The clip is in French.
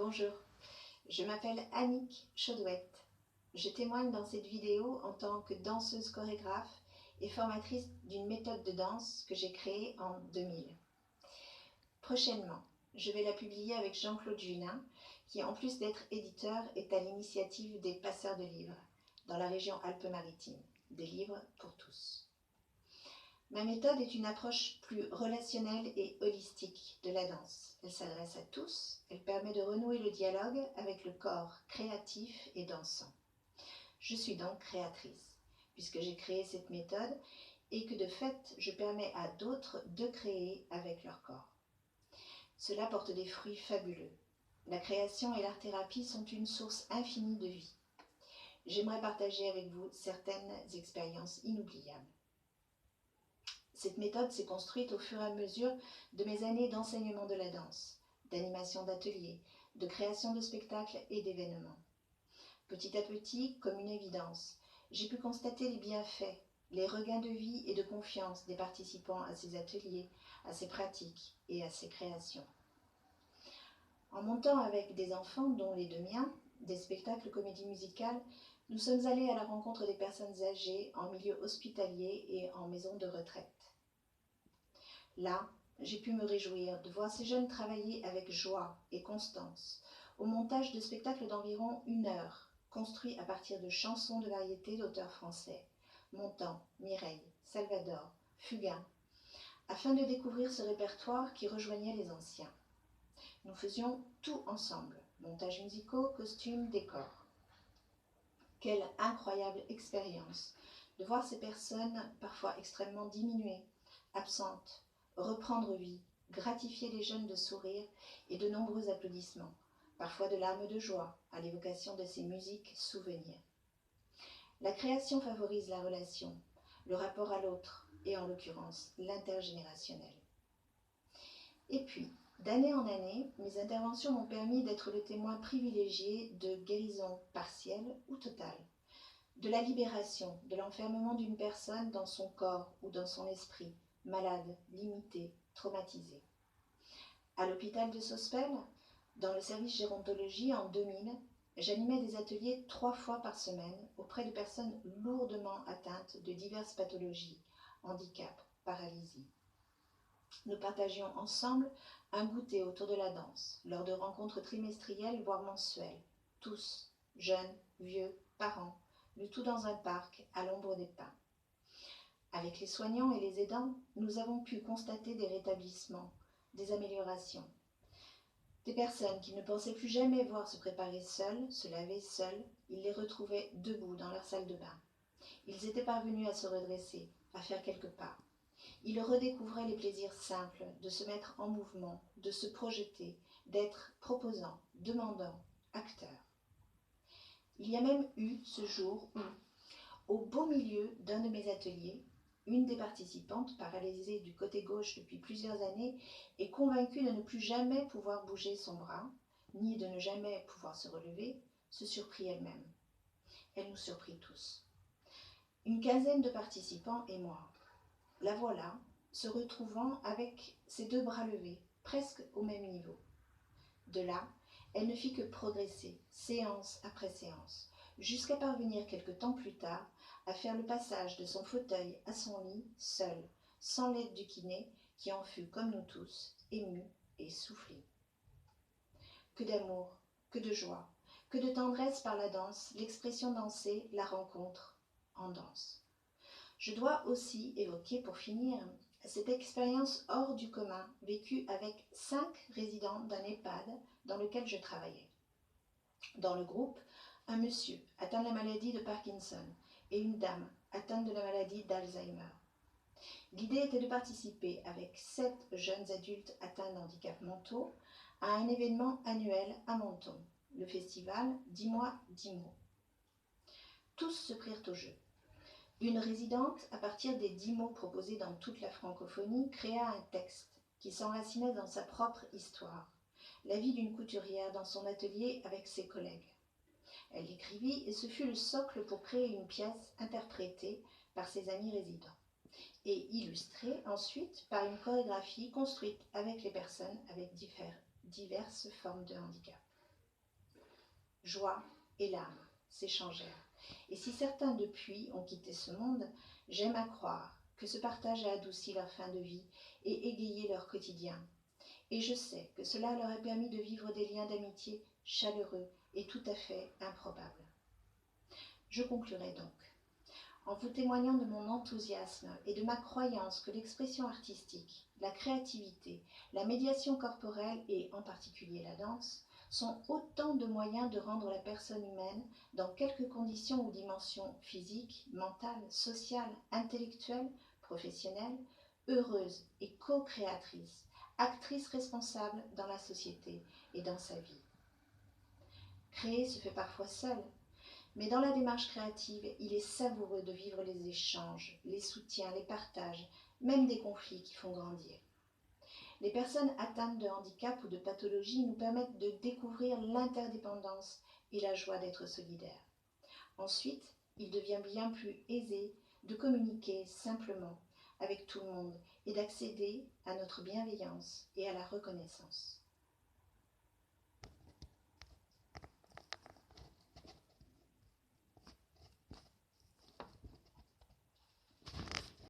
Bonjour, je m'appelle Annick Chaudouette. Je témoigne dans cette vidéo en tant que danseuse chorégraphe et formatrice d'une méthode de danse que j'ai créée en 2000. Prochainement, je vais la publier avec Jean-Claude Junin, qui en plus d'être éditeur est à l'initiative des passeurs de livres dans la région Alpes-Maritimes, des livres pour tous. Ma méthode est une approche plus relationnelle et holistique de la danse. Elle s'adresse à tous, elle permet de renouer le dialogue avec le corps créatif et dansant. Je suis donc créatrice, puisque j'ai créé cette méthode et que de fait, je permets à d'autres de créer avec leur corps. Cela porte des fruits fabuleux. La création et l'art-thérapie sont une source infinie de vie. J'aimerais partager avec vous certaines expériences inoubliables. Cette méthode s'est construite au fur et à mesure de mes années d'enseignement de la danse, d'animation d'ateliers, de création de spectacles et d'événements. Petit à petit, comme une évidence, j'ai pu constater les bienfaits, les regains de vie et de confiance des participants à ces ateliers, à ces pratiques et à ces créations. En montant avec des enfants, dont les deux miens, des spectacles comédie musicale, nous sommes allés à la rencontre des personnes âgées en milieu hospitalier et en maison de retraite. Là, j'ai pu me réjouir de voir ces jeunes travailler avec joie et constance au montage de spectacles d'environ 1 heure, construits à partir de chansons de variété d'auteurs français, Montand, Mireille, Salvador, Fugain, afin de découvrir ce répertoire qui rejoignait les anciens. Nous faisions tout ensemble, montages musicaux, costumes, décors. Quelle incroyable expérience de voir ces personnes parfois extrêmement diminuées, absentes, reprendre vie, gratifier les jeunes de sourires et de nombreux applaudissements, parfois de larmes de joie à l'évocation de ces musiques souvenirs. La création favorise la relation, le rapport à l'autre et en l'occurrence l'intergénérationnel. Et puis, d'année en année, mes interventions m'ont permis d'être le témoin privilégié de guérisons partielles ou totales, de la libération, de l'enfermement d'une personne dans son corps ou dans son esprit, malade, limité, traumatisé. À l'hôpital de Sospel, dans le service gérontologie en 2000, j'animais des ateliers 3 fois par semaine auprès de personnes lourdement atteintes de diverses pathologies, handicap, paralysie. Nous partagions ensemble un goûter autour de la danse, lors de rencontres trimestrielles voire mensuelles, tous, jeunes, vieux, parents, le tout dans un parc à l'ombre des pins. Avec les soignants et les aidants, nous avons pu constater des rétablissements, des améliorations. Des personnes qui ne pensaient plus jamais voir se préparer seules, se laver seules, ils les retrouvaient debout dans leur salle de bain. Ils étaient parvenus à se redresser, à faire quelques pas. Ils redécouvraient les plaisirs simples de se mettre en mouvement, de se projeter, d'être proposant, demandant, acteur. Il y a même eu ce jour où, au beau milieu d'un de mes ateliers, une des participantes, paralysée du côté gauche depuis plusieurs années, et convaincue de ne plus jamais pouvoir bouger son bras, ni de ne jamais pouvoir se relever, se surprit elle-même. Elle nous surprit tous. Une quinzaine de participants et moi. La voilà, se retrouvant avec ses 2 bras levés, presque au même niveau. De là, elle ne fit que progresser, séance après séance, jusqu'à parvenir quelque temps plus tard à faire le passage de son fauteuil à son lit, seule, sans l'aide du kiné, qui en fut, comme nous tous, ému et soufflé. Que d'amour, que de joie, que de tendresse par la danse, l'expression dansée, la rencontre en danse. Je dois aussi évoquer, pour finir, cette expérience hors du commun vécue avec 5 résidents d'un EHPAD dans lequel je travaillais. Dans le groupe, un monsieur atteint de la maladie de Parkinson et une dame atteinte de la maladie d'Alzheimer. L'idée était de participer avec 7 jeunes adultes atteints d'handicaps mentaux à un événement annuel à Menton, le festival 10 mois, 10 mots. Tous se prirent au jeu. Une résidente, à partir des 10 mots proposés dans toute la francophonie, créa un texte qui s'enracinait dans sa propre histoire, la vie d'une couturière dans son atelier avec ses collègues. Elle l'écrivit et ce fut le socle pour créer une pièce interprétée par ses amis résidents et illustrée ensuite par une chorégraphie construite avec les personnes avec diverses formes de handicap. joie et larmes s'échangèrent. Et si certains depuis ont quitté ce monde, j'aime à croire que ce partage a adouci leur fin de vie et égayé leur quotidien. Et je sais que cela leur a permis de vivre des liens d'amitié chaleureux et tout à fait improbables. Je conclurai donc en vous témoignant de mon enthousiasme et de ma croyance que l'expression artistique, la créativité, la médiation corporelle et en particulier la danse sont autant de moyens de rendre la personne humaine, dans quelques conditions ou dimensions physiques, mentales, sociales, intellectuelles, professionnelles, heureuse et co-créatrice, actrice responsable dans la société et dans sa vie. Créer se fait parfois seul, mais dans la démarche créative, il est savoureux de vivre les échanges, les soutiens, les partages, même des conflits qui font grandir. Les personnes atteintes de handicap ou de pathologie nous permettent de découvrir l'interdépendance et la joie d'être solidaires. Ensuite, il devient bien plus aisé de communiquer simplement avec tout le monde et d'accéder à notre bienveillance et à la reconnaissance.